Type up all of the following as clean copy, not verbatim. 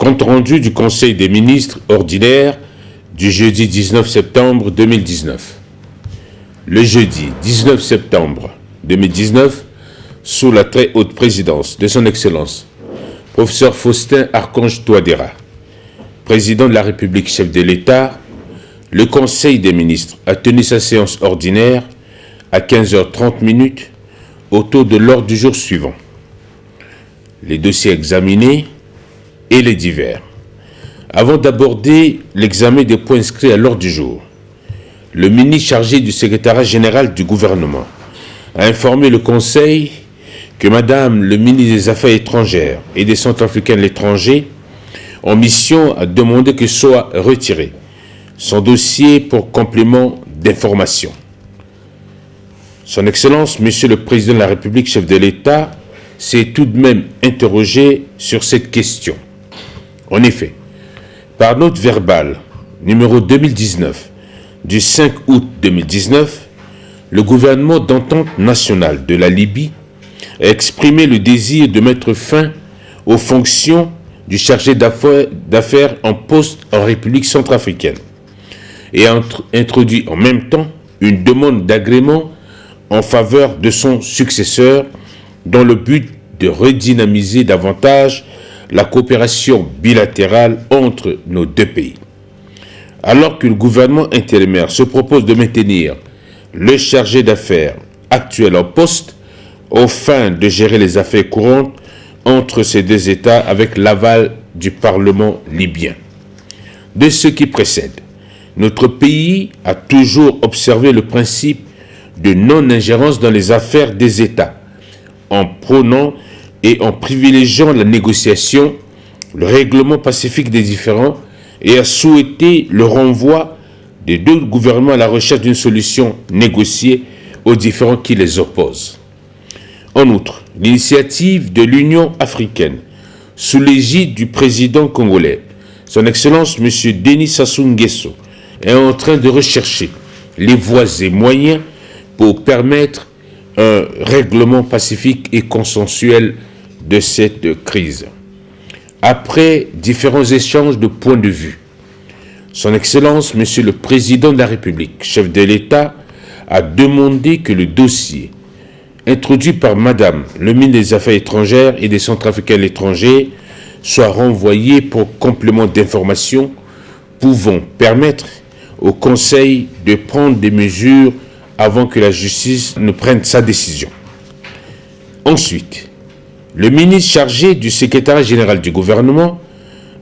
Compte rendu du Conseil des ministres ordinaire du jeudi 19 septembre 2019. Le jeudi 19 septembre 2019, sous la très haute présidence de son Excellence, professeur Faustin Archange Touadéra, président de la République, chef de l'État, le Conseil des ministres a tenu sa séance ordinaire à 15h30 autour de l'ordre du jour suivant. Les dossiers examinés et les divers. Avant d'aborder l'examen des points inscrits à l'ordre du jour, le ministre chargé du secrétariat général du gouvernement a informé le Conseil que Madame le ministre des Affaires étrangères et des Centrafricains de l'étranger en mission a demandé que soit retiré son dossier pour complément d'information. Son Excellence, Monsieur le Président de la République, chef de l'État, s'est tout de même interrogé sur cette question. En effet, par note verbale numéro 2019 du 5 août 2019, le gouvernement d'entente nationale de la Libye a exprimé le désir de mettre fin aux fonctions du chargé d'affaires en poste en République centrafricaine et a introduit en même temps une demande d'agrément en faveur de son successeur dans le but de redynamiser davantage la coopération bilatérale entre nos deux pays. Alors que le gouvernement intérimaire se propose de maintenir le chargé d'affaires actuel en poste aux fins de gérer les affaires courantes entre ces deux États avec l'aval du Parlement libyen. De ce qui précède, notre pays a toujours observé le principe de non-ingérence dans les affaires des États, en prônant et en privilégiant la négociation, le règlement pacifique des différends et a souhaité le renvoi des deux gouvernements à la recherche d'une solution négociée aux différends qui les opposent. En outre, l'initiative de l'Union africaine, sous l'égide du président congolais, son Excellence M. Denis Sassou Nguesso, est en train de rechercher les voies et moyens pour permettre un règlement pacifique et consensuel de cette crise. Après différents échanges de points de vue, son Excellence, Monsieur le Président de la République, chef de l'État, a demandé que le dossier introduit par Madame le ministre des Affaires étrangères et des Centrafricains de l'étranger soit renvoyé pour complément d'information pouvant permettre au Conseil de prendre des mesures avant que la justice ne prenne sa décision. Ensuite, le ministre chargé du secrétariat général du gouvernement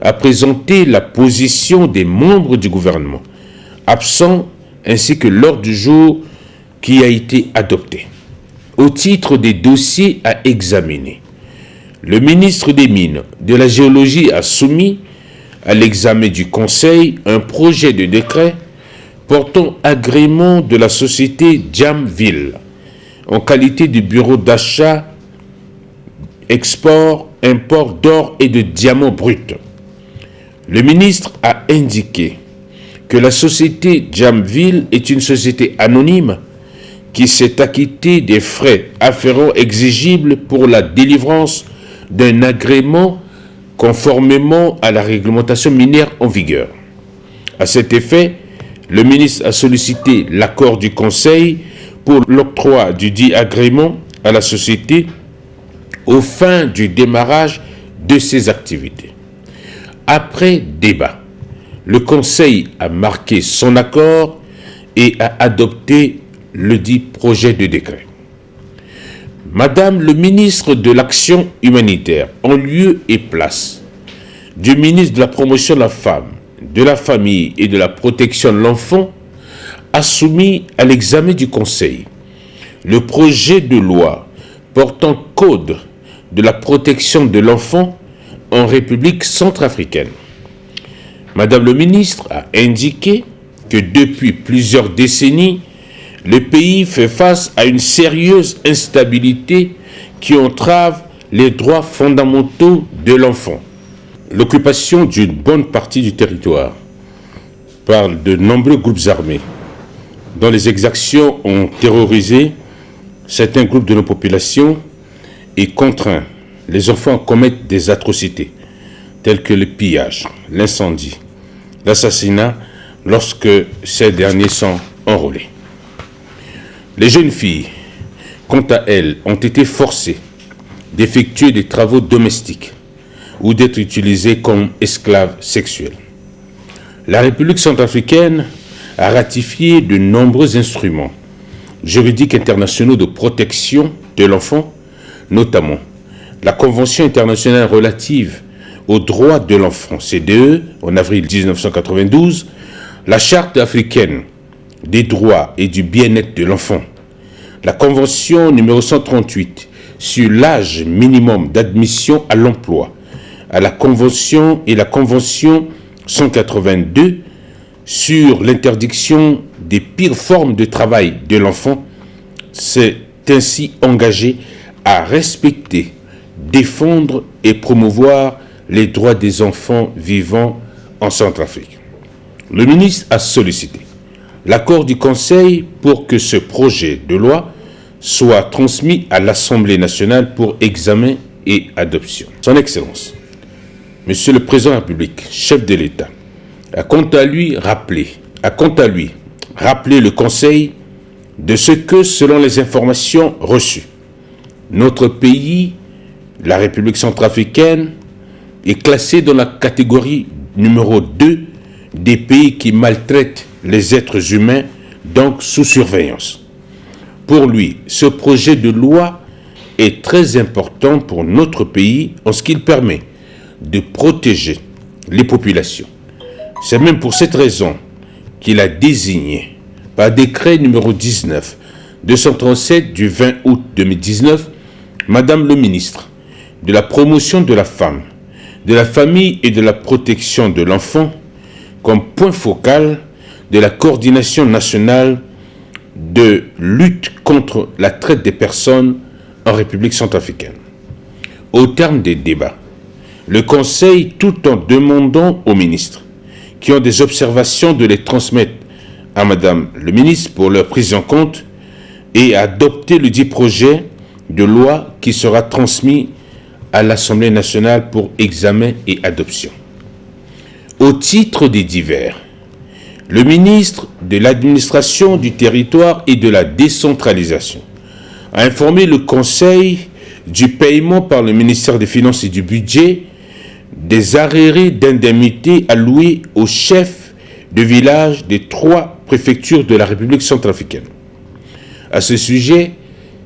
a présenté la position des membres du gouvernement absents ainsi que l'ordre du jour qui a été adopté. Au titre des dossiers à examiner, le ministre des Mines, de la Géologie a soumis à l'examen du Conseil un projet de décret portant agrément de la société Jamville en qualité de bureau d'achat, export, import d'or et de diamants bruts. Le ministre a indiqué que la société Jamville est une société anonyme qui s'est acquittée des frais afférents exigibles pour la délivrance d'un agrément conformément à la réglementation minière en vigueur. À cet effet, le ministre a sollicité l'accord du Conseil pour l'octroi du dit agrément à la société aux fins du démarrage de ses activités. Après débat, le Conseil a marqué son accord et a adopté le dit projet de décret. Madame le ministre de l'Action humanitaire, en lieu et place du ministre de la Promotion de la Femme, de la Famille et de la Protection de l'Enfant, a soumis à l'examen du Conseil le projet de loi portant code de la protection de l'enfant en République centrafricaine. Madame le ministre a indiqué que depuis plusieurs décennies, le pays fait face à une sérieuse instabilité qui entrave les droits fondamentaux de l'enfant. L'occupation d'une bonne partie du territoire par de nombreux groupes armés, dont les exactions ont terrorisé certains groupes de nos populations et contraint les enfants à commettre des atrocités, tels que le pillage, l'incendie, l'assassinat lorsque ces derniers sont enrôlés. Les jeunes filles, quant à elles, ont été forcées d'effectuer des travaux domestiques ou d'être utilisées comme esclaves sexuels. La République centrafricaine a ratifié de nombreux instruments juridiques internationaux de protection de l'enfant, notamment la Convention internationale relative aux droits de l'enfant, CDE, en avril 1992, la Charte africaine des droits et du bien-être de l'enfant, la Convention numéro 138 sur l'âge minimum d'admission à l'emploi, à la Convention et la Convention 182 sur l'interdiction des pires formes de travail de l'enfant, s'est ainsi engagé à respecter, défendre et promouvoir les droits des enfants vivant en Centrafrique. Le ministre a sollicité l'accord du Conseil pour que ce projet de loi soit transmis à l'Assemblée nationale pour examen et adoption. Son Excellence, Monsieur le Président de la République, chef de l'État, a quant à lui rappelé le Conseil de ce que, selon les informations reçues, notre pays, la République centrafricaine, est classé dans la catégorie numéro 2 des pays qui maltraitent les êtres humains, donc sous surveillance. Pour lui, ce projet de loi est très important pour notre pays en ce qu'il permet de protéger les populations. C'est même pour cette raison qu'il a désigné, par décret numéro 19-237 du 20 août 2019, Madame le ministre de la promotion de la femme, de la famille et de la protection de l'enfant comme point focal de la coordination nationale de lutte contre la traite des personnes en République centrafricaine. Au terme des débats, le Conseil, tout en demandant aux ministres qui ont des observations de les transmettre à Madame le ministre pour leur prise en compte, et adopté le dit projet de loi qui sera transmis à l'Assemblée nationale pour examen et adoption. Au titre des divers, le ministre de l'Administration du Territoire et de la Décentralisation a informé le Conseil du paiement par le ministère des Finances et du Budget des arriérés d'indemnités alloués aux chefs de village des 3 préfectures de la République centrafricaine. À ce sujet,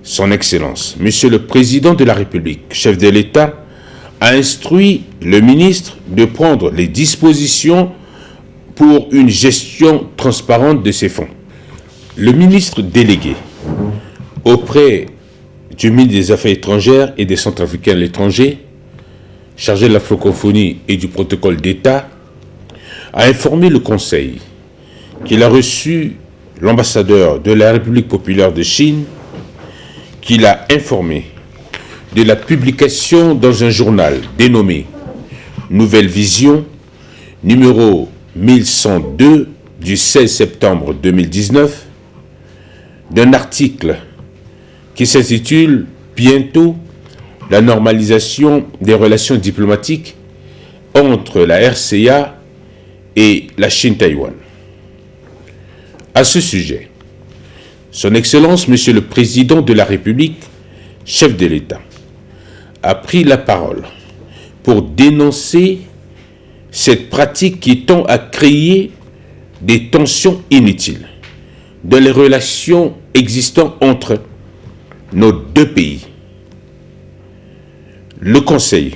Son Excellence, Monsieur le Président de la République, chef de l'État, a instruit le ministre de prendre les dispositions pour une gestion transparente de ces fonds. Le ministre délégué auprès du ministre des Affaires étrangères et des Centrafricains à l'étranger, chargé de la francophonie et du protocole d'État, a informé le Conseil qu'il a reçu l'ambassadeur de la République populaire de Chine, qu'il a informé de la publication dans un journal dénommé Nouvelle Vision, numéro 1102 du 16 septembre 2019, d'un article qui s'intitule « Bientôt, la normalisation des relations diplomatiques entre la RCA et la Chine-Taïwan ». À ce sujet, Son Excellence, Monsieur le Président de la République, chef de l'État, a pris la parole pour dénoncer cette pratique qui tend à créer des tensions inutiles dans les relations existant entre nos 2 pays. Le Conseil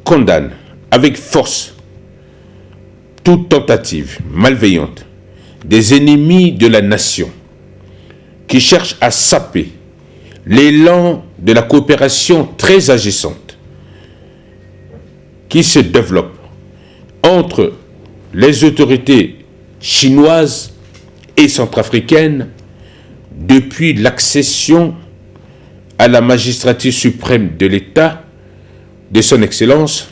condamne avec force toute tentative malveillante des ennemis de la nation qui cherchent à saper l'élan de la coopération très agissante qui se développe entre les autorités chinoises et centrafricaines depuis l'accession à la magistrature suprême de l'État de Son Excellence,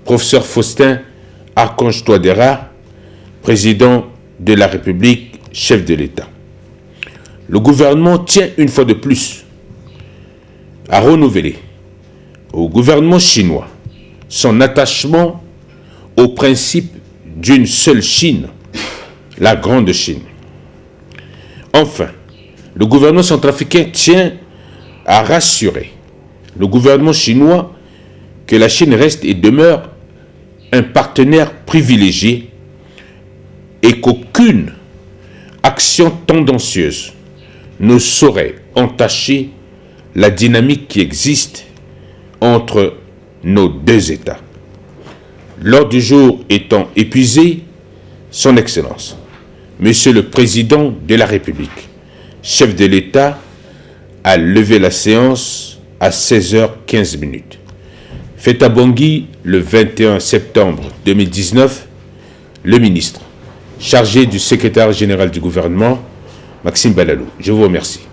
professeur Faustin Archange Touadéra, président de la République, chef de l'État. Le gouvernement tient une fois de plus à renouveler au gouvernement chinois son attachement au principe d'une seule Chine, la Grande Chine. Enfin, le gouvernement centrafricain tient à rassurer le gouvernement chinois que la Chine reste et demeure un partenaire privilégié et qu'aucune action tendancieuse ne saurait entacher la dynamique qui existe entre nos deux États. L'ordre du jour étant épuisé, Son Excellence, Monsieur le Président de la République, chef de l'État, a levé la séance à 16h15. Fait à Bangui, le 21 septembre 2019, le ministre chargé du secrétaire général du gouvernement, Maxime Balalou. Je vous remercie.